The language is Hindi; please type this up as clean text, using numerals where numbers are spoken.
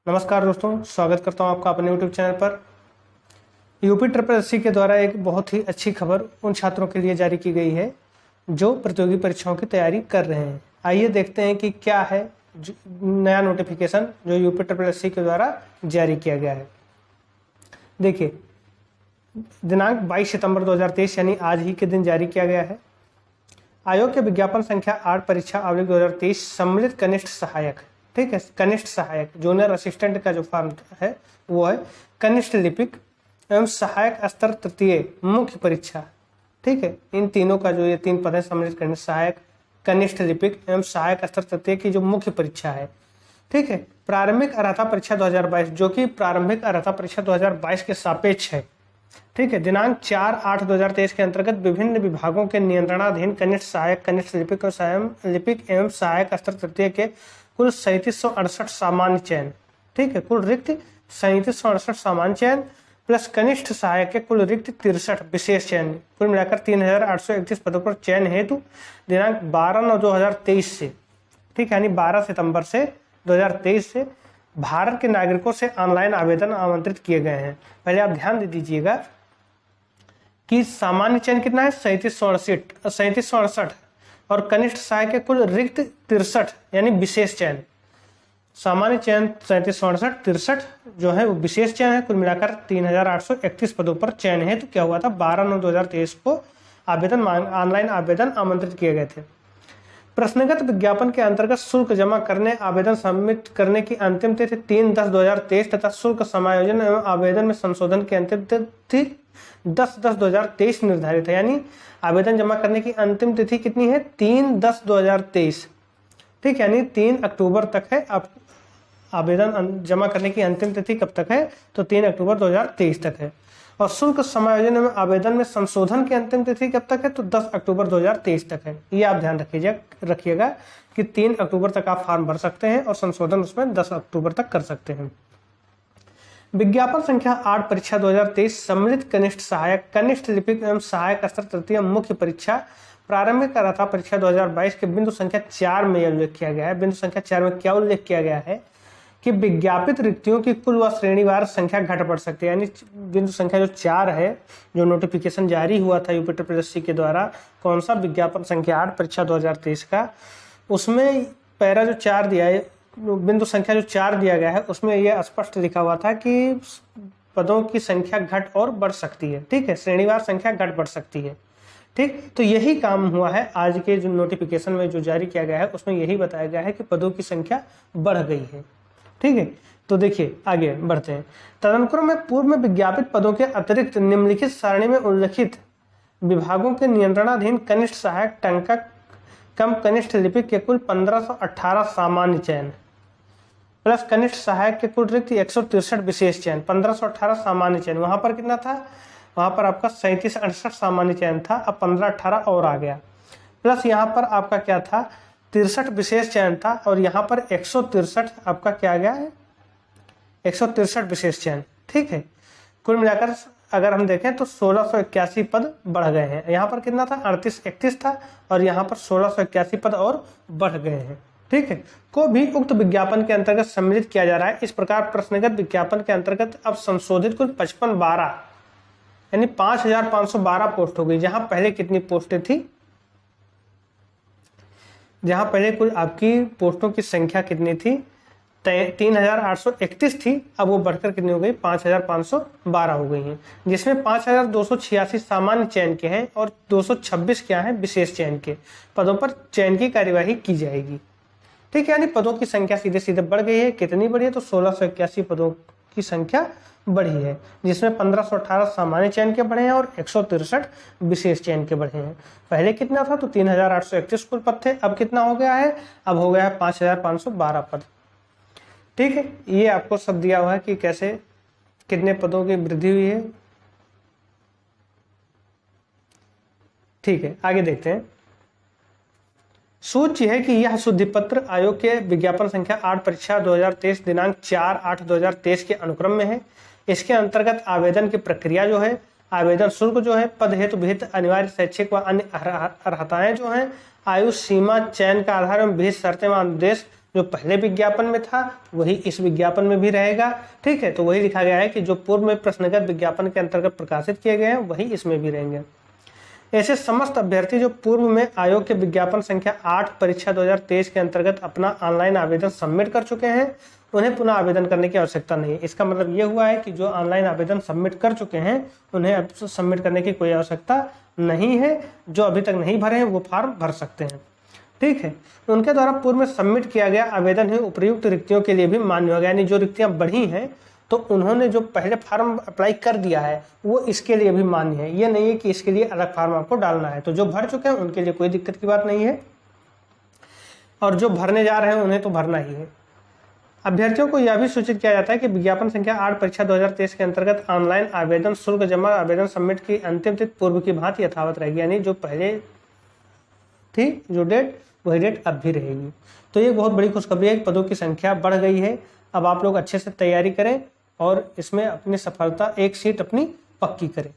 नमस्कार दोस्तों, स्वागत करता हूं आपका अपने यूट्यूब चैनल पर। यूपी ट्रिपल एससी के द्वारा एक बहुत ही अच्छी खबर उन छात्रों के लिए जारी की गई है जो प्रतियोगी परीक्षाओं की तैयारी कर रहे हैं। आइए देखते हैं कि क्या है नया नोटिफिकेशन जो यूपी ट्रिपल एससी के द्वारा जारी किया गया है। देखिए, दिनांक 22 सितंबर 2023 यानी आज ही के दिन जारी किया गया है। आयोग के विज्ञापन संख्या 8 परीक्षा आवेदन 2023 सम्मिलित कनिष्ठ सहायक, ठीक है, कनिष्ठ सहायक जूनियर असिस्टेंट का जो फॉर्म है वो है कनिष्ठ लिपिक एवं सहायक स्तर तृतीय मुख्य परीक्षा, ठीक है। इन तीनों का जो ये 3 पद है, सम्मिलित कनिष्ठ सहायक, कनिष्ठ लिपिक एवं सहायक स्तर तृतीय की जो मुख्य परीक्षा है, ठीक है। प्रारंभिक अर्हता परीक्षा 2022 जो कि प्रारंभिक अर्हता परीक्षा 2022 के सापेक्ष है, ठीक है। दिनांक 4/8/2023 के अंतर्गत विभिन्न विभागों के नियंत्रणाधीन कनिष्ठ सहायक, कनिष्ठ लिपिक और लिपिक एवं सहायक स्तर तृतीय के कुल 3768 सामान्य चयन, ठीक है। कुल रिक्त 3768 सामान्य चयन प्लस कनिष्ठ सहायक के कुल रिक्त 63 विशेष चयन, कुल मिलाकर 3831 पदों पर चयन हेतु दिनांक 12/9/2023 से, ठीक है, यानी 12 सितंबर से 2023 से भारत के नागरिकों से ऑनलाइन आवेदन आमंत्रित किए गए हैं। पहले आप ध्यान दे दीजिएगा कि सामान्य चयन कितना है, 3768 और कनिष्ठ सहायक के कुल रिक्त 63 यानी विशेष चयन। सामान्य चयन 3768, 63 जो है वो विशेष चयन है। कुल मिलाकर 3831 पदों पर चयन है। तो क्या हुआ था, 12/9/2023 को ऑनलाइन आवेदन आमंत्रित किए गए थे। प्रश्नगत विज्ञापन के अंतर्गत शुल्क जमा करने आवेदन सबमिट करने की अंतिम तिथि 3/10/2023 तथा शुल्क समायोजन एवं आवेदन में संशोधन की अंतिम तिथि 10/10/2023 निर्धारित है। यानी आवेदन जमा करने की अंतिम तिथि कितनी है, 3/10/2023, ठीक, यानी 3 अक्टूबर तक है। आप आवेदन जमा करने की अंतिम तिथि कब तक है, तो 3 अक्टूबर 2023 तक है। और शुल्क समायोजन में आवेदन में संशोधन की अंतिम तिथि कब तक है, तो 10 अक्टूबर 2023 तक है। ये आप ध्यान रखिएगा कि 3 अक्टूबर तक आप फॉर्म भर सकते हैं और संशोधन उसमें 10 अक्टूबर तक कर सकते हैं। विज्ञापन संख्या 8 परीक्षा 2023 सम्मिलित कनिष्ठ सहायक, कनिष्ठ लिपिक एवं सहायक स्तर तृतीय मुख्य परीक्षा प्रारंभिक अर्हता परीक्षा 2022 के बिंदु संख्या 4 में उल्लेख किया गया है। बिंदु संख्या 4 में क्या उल्लेख किया गया है कि विज्ञापित रिक्तियों की कुल व श्रेणीवार संख्या घट बढ़ सकती है। यानी बिंदु संख्या जो 4 है, जो नोटिफिकेशन जारी हुआ था यूपी ट्रिपल एससी के द्वारा, कौन सा, विज्ञापन संख्या 8 परीक्षा 2023 का, उसमें पैरा जो 4 दिया है, बिंदु संख्या जो 4 दिया गया है, उसमें यह स्पष्ट लिखा हुआ था कि पदों की संख्या घट और बढ़ सकती है, ठीक है, श्रेणीवार संख्या घट बढ़ सकती है, ठीक। तो यही काम हुआ है आज के जो नोटिफिकेशन में जो जारी किया गया है, उसमें यही बताया गया है कि पदों की संख्या बढ़ गई है, ठीक है। तो देखिए आगे बढ़ते हैं। तदनुक्रम में पूर्व में विज्ञापित पदों के अतिरिक्त निम्नलिखित सारणी में उल्लिखित विभागों के नियंत्रणाधीन कनिष्ठ सहायक, टंकक कम कनिष्ठ लिपिक के कुल 1518 सामान्य चयन प्लस कनिष्ठ सहायक के कुल रिक्त 163 विशेष चयन, 1518 सामान्य चयन। वहां पर कितना था, वहां पर आपका 3768 सामान्य चयन था, अब 1518 और आ गया, प्लस यहाँ पर आपका क्या था, 63 विशेष चयन था, और यहाँ पर 163 आपका क्या गया है, 163 विशेष चयन, ठीक है। कुल मिलाकर अगर हम देखें तो 1681 पद बढ़ गए हैं। यहाँ पर कितना था, 3831 था, और यहाँ पर 1681 पद और बढ़ गए हैं, ठीक है, को भी उक्त विज्ञापन के अंतर्गत सम्मिलित किया जा रहा है। इस प्रकार प्रश्नगत विज्ञापन के अंतर्गत अब संशोधित कुल 5512 यानी 5512 पोस्ट हो गई। जहां पहले कितनी पोस्टें थी, जहां पहले कुल आपकी पोस्टों की संख्या कितनी थी, 3831 थी, अब वो बढ़कर कितनी हो गई, 5512 हो गई हैं, जिसमें 5286 सामान्य चयन के हैं और 226 क्या है, विशेष चयन के पदों पर चयन की कार्यवाही की जाएगी, ठीक है। यानी पदों की संख्या सीधे सीधे बढ़ गई है। कितनी बढ़ी है, तो 1681 पदों की संख्या बढ़ी है, जिसमें 1518 सामान्य चयन के बढ़े हैं और 163 विशेष चयन के बढ़े हैं। पहले कितना था, तो 3831 कुल पद थे, अब कितना हो गया है, अब हो गया है 5512 पद, ठीक है। ये आपको सब दिया हुआ है कि कैसे कितने पदों की वृद्धि हुई है, ठीक है। आगे देखते हैं। सूची है कि यह शुद्धि पत्र आयोग के विज्ञापन संख्या 8 परीक्षा 2023 दिनांक 4/8/2023 के अनुक्रम में है। इसके अंतर्गत आवेदन की प्रक्रिया जो है, आवेदन शुल्क जो है, पद हेतु विहित अनिवार्य शैक्षिक व अन्य अर्हताएं जो हैं, आयु सीमा, चयन का आधार एवं विहित शर्तें व अनुदेश जो पहले विज्ञापन में था वही इस विज्ञापन में भी रहेगा। ठीक है, तो वही लिखा गया है कि जो पूर्व में प्रश्नगत विज्ञापन के अंतर्गत प्रकाशित किए गए हैं वही इसमें भी रहेंगे। ऐसे समस्त अभ्यर्थी जो पूर्व में आयोग के विज्ञापन संख्या 8 परीक्षा 2023 के अंतर्गत अपना ऑनलाइन आवेदन सबमिट कर चुके हैं, उन्हें पुनः आवेदन करने की आवश्यकता नहीं है। इसका मतलब ये हुआ है कि जो ऑनलाइन आवेदन सबमिट कर चुके हैं उन्हें अब सबमिट करने की कोई आवश्यकता नहीं है। जो अभी तक नहीं भरे हैं वो फॉर्म भर सकते हैं। ठीक है, उनके द्वारा पूर्व में सबमिट किया गया आवेदन ही उपर्युक्त रिक्तियों के लिए भी मान्य होगा। यानी जो रिक्तियां बढ़ी हैं तो उन्होंने जो पहले फार्म अप्लाई कर दिया है वो इसके लिए भी मान्य है। ये नहीं है कि इसके लिए अलग फार्म आपको डालना है। तो जो भर चुके हैं उनके लिए कोई दिक्कत की बात नहीं है, और जो भरने जा रहे हैं उन्हें तो भरना ही है। अभ्यर्थियों को यह भी सूचित किया जाता है कि विज्ञापन संख्या 8 परीक्षा 2023 के अंतर्गत ऑनलाइन आवेदन शुल्क जमा आवेदन सबमिट की अंतिम तिथि पूर्व की भांति यथावत रहेगी। यानी जो पहले थी जो डेट वही डेट अब भी रहेगी। तो ये बहुत बड़ी खुशखबरी है कि पदों की संख्या बढ़ गई है। अब आप लोग अच्छे से तैयारी करें और इसमें अपनी सफलता, एक सीट अपनी पक्की करें।